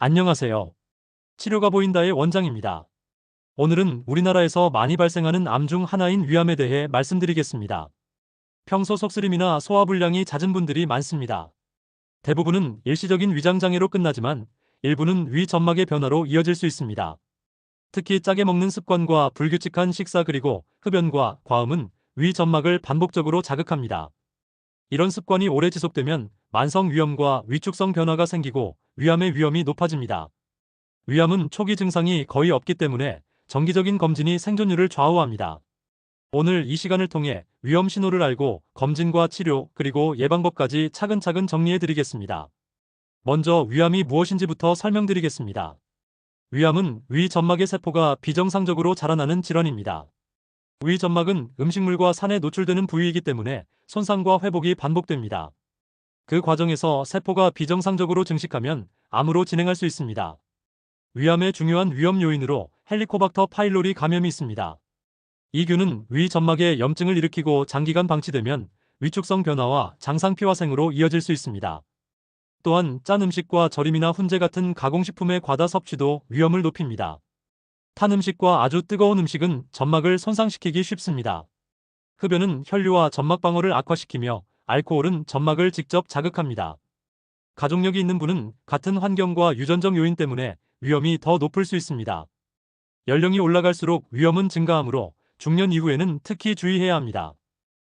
안녕하세요. 치료가 보인다의 원장입니다. 오늘은 우리나라에서 많이 발생하는 암 중 하나인 위암에 대해 말씀드리겠습니다. 평소 속쓰림이나 소화불량이 잦은 분들이 많습니다. 대부분은 일시적인 위장장애로 끝나지만 일부는 위 점막의 변화로 이어질 수 있습니다. 특히 짜게 먹는 습관과 불규칙한 식사 그리고 흡연과 과음은 위 점막을 반복적으로 자극합니다. 이런 습관이 오래 지속되면 만성 위염과 위축성 변화가 생기고 위암의 위험이 높아집니다. 위암은 초기 증상이 거의 없기 때문에 정기적인 검진이 생존율을 좌우합니다. 오늘 이 시간을 통해 위험 신호를 알고 검진과 치료 그리고 예방법까지 차근차근 정리해 드리겠습니다. 먼저 위암이 무엇인지부터 설명드리겠습니다. 위암은 위 점막의 세포가 비정상적으로 자라나는 질환입니다. 위 점막은 음식물과 산에 노출되는 부위이기 때문에 손상과 회복이 반복됩니다. 그 과정에서 세포가 비정상적으로 증식하면 암으로 진행할 수 있습니다. 위암의 중요한 위험 요인으로 헬리코박터 파일로리 감염이 있습니다. 이 균은 위 점막에 염증을 일으키고 장기간 방치되면 위축성 변화와 장상피화생으로 이어질 수 있습니다. 또한 짠 음식과 절임이나 훈제 같은 가공식품의 과다 섭취도 위험을 높입니다. 탄 음식과 아주 뜨거운 음식은 점막을 손상시키기 쉽습니다. 흡연은 혈류와 점막 방어를 악화시키며 알코올은 점막을 직접 자극합니다. 가족력이 있는 분은 같은 환경과 유전적 요인 때문에 위험이 더 높을 수 있습니다. 연령이 올라갈수록 위험은 증가하므로 중년 이후에는 특히 주의해야 합니다.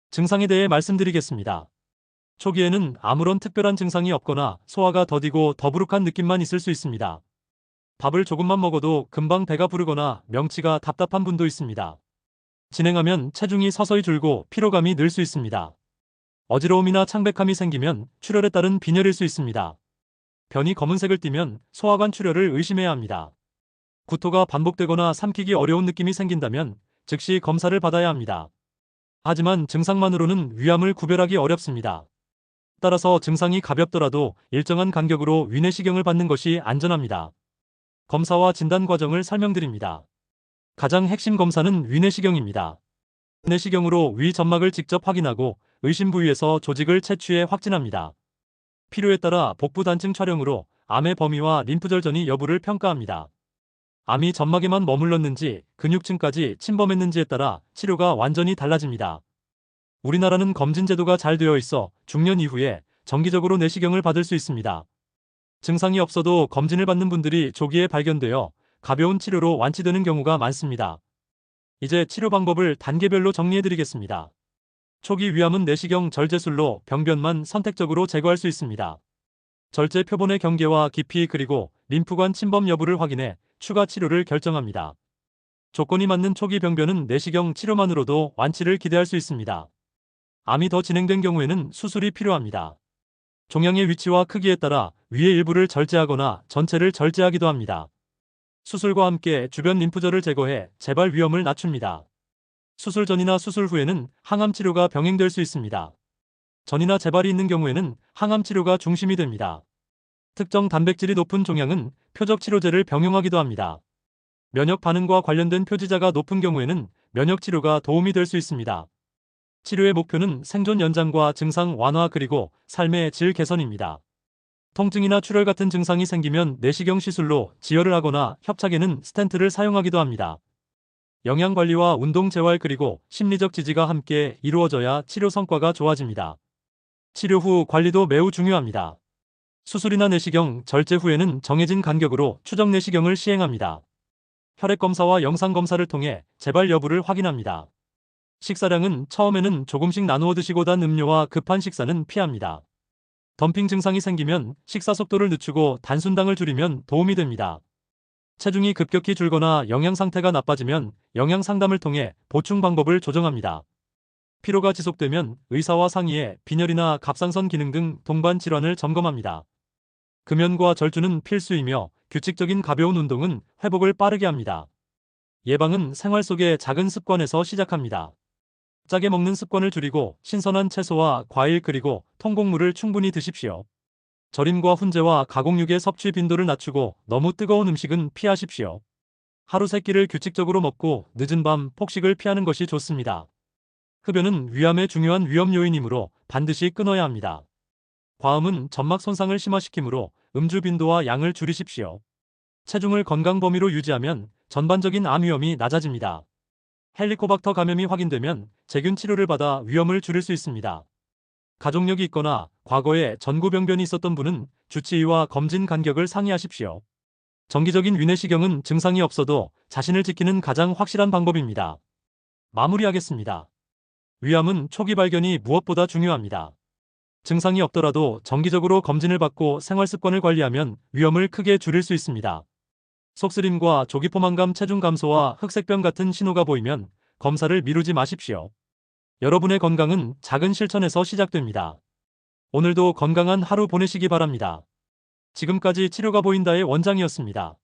증상에 대해 말씀드리겠습니다. 초기에는 아무런 특별한 증상이 없거나 소화가 더디고 더부룩한 느낌만 있을 수 있습니다. 밥을 조금만 먹어도 금방 배가 부르거나 명치가 답답한 분도 있습니다. 진행하면 체중이 서서히 줄고 피로감이 늘 수 있습니다. 어지러움이나 창백함이 생기면 출혈에 따른 빈혈일 수 있습니다. 변이 검은색을 띠면 소화관 출혈을 의심해야 합니다. 구토가 반복되거나 삼키기 어려운 느낌이 생긴다면 즉시 검사를 받아야 합니다. 하지만 증상만으로는 위암을 구별하기 어렵습니다. 따라서 증상이 가볍더라도 일정한 간격으로 위내시경을 받는 것이 안전합니다. 검사와 진단 과정을 설명드립니다. 가장 핵심 검사는 위내시경입니다. 위내시경으로 위 점막을 직접 확인하고 의심 부위에서 조직을 채취해 확진합니다. 필요에 따라 복부 단층 촬영으로 암의 범위와 림프절전이 여부를 평가합니다. 암이 점막에만 머물렀는지 근육층까지 침범했는지에 따라 치료가 완전히 달라집니다. 우리나라는 검진 제도가 잘 되어 있어 중년 이후에 정기적으로 내시경을 받을 수 있습니다. 증상이 없어도 검진을 받는 분들이 조기에 발견되어 가벼운 치료로 완치되는 경우가 많습니다. 이제 치료 방법을 단계별로 정리해드리겠습니다. 초기 위암은 내시경 절제술로 병변만 선택적으로 제거할 수 있습니다. 절제 표본의 경계와 깊이 그리고 림프관 침범 여부를 확인해 추가 치료를 결정합니다. 조건이 맞는 초기 병변은 내시경 치료만으로도 완치를 기대할 수 있습니다. 암이 더 진행된 경우에는 수술이 필요합니다. 종양의 위치와 크기에 따라 위의 일부를 절제하거나 전체를 절제하기도 합니다. 수술과 함께 주변 림프절을 제거해 재발 위험을 낮춥니다. 수술 전이나 수술 후에는 항암 치료가 병행될 수 있습니다. 전이나 재발이 있는 경우에는 항암 치료가 중심이 됩니다. 특정 단백질이 높은 종양은 표적 치료제를 병용하기도 합니다. 면역 반응과 관련된 표지자가 높은 경우에는 면역 치료가 도움이 될 수 있습니다. 치료의 목표는 생존 연장과 증상 완화 그리고 삶의 질 개선입니다. 통증이나 출혈 같은 증상이 생기면 내시경 시술로 지혈을 하거나 협착에는 스텐트를 사용하기도 합니다. 영양관리와 운동 재활 그리고 심리적 지지가 함께 이루어져야 치료 성과가 좋아집니다. 치료 후 관리도 매우 중요합니다. 수술이나 내시경 절제 후에는 정해진 간격으로 추적 내시경을 시행합니다. 혈액 검사와 영상 검사를 통해 재발 여부를 확인합니다. 식사량은 처음에는 조금씩 나누어 드시고 단 음료와 급한 식사는 피합니다. 덤핑 증상이 생기면 식사 속도를 늦추고 단순당을 줄이면 도움이 됩니다. 체중이 급격히 줄거나 영양 상태가 나빠지면 영양 상담을 통해 보충 방법을 조정합니다. 피로가 지속되면 의사와 상의해 빈혈이나 갑상선 기능 등 동반 질환을 점검합니다. 금연과 절주는 필수이며 규칙적인 가벼운 운동은 회복을 빠르게 합니다. 예방은 생활 속의 작은 습관에서 시작합니다. 짜게 먹는 습관을 줄이고 신선한 채소와 과일 그리고 통곡물을 충분히 드십시오. 절임과 훈제와 가공육의 섭취 빈도를 낮추고 너무 뜨거운 음식은 피하십시오. 하루 3끼를 규칙적으로 먹고 늦은 밤 폭식을 피하는 것이 좋습니다. 흡연은 위암의 중요한 위험 요인이므로 반드시 끊어야 합니다. 과음은 점막 손상을 심화시키므로 음주 빈도와 양을 줄이십시오. 체중을 건강 범위로 유지하면 전반적인 암 위험이 낮아집니다. 헬리코박터 감염이 확인되면 제균 치료를 받아 위험을 줄일 수 있습니다. 가족력이 있거나 과거에 전구병변이 있었던 분은 주치의와 검진 간격을 상의하십시오. 정기적인 위내시경은 증상이 없어도 자신을 지키는 가장 확실한 방법입니다. 마무리하겠습니다. 위암은 초기 발견이 무엇보다 중요합니다. 증상이 없더라도 정기적으로 검진을 받고 생활습관을 관리하면 위험을 크게 줄일 수 있습니다. 속쓰림과 조기 포만감, 체중 감소와 흑색병 같은 신호가 보이면 검사를 미루지 마십시오. 여러분의 건강은 작은 실천에서 시작됩니다. 오늘도 건강한 하루 보내시기 바랍니다. 지금까지 치료가 보인다의 원장이었습니다.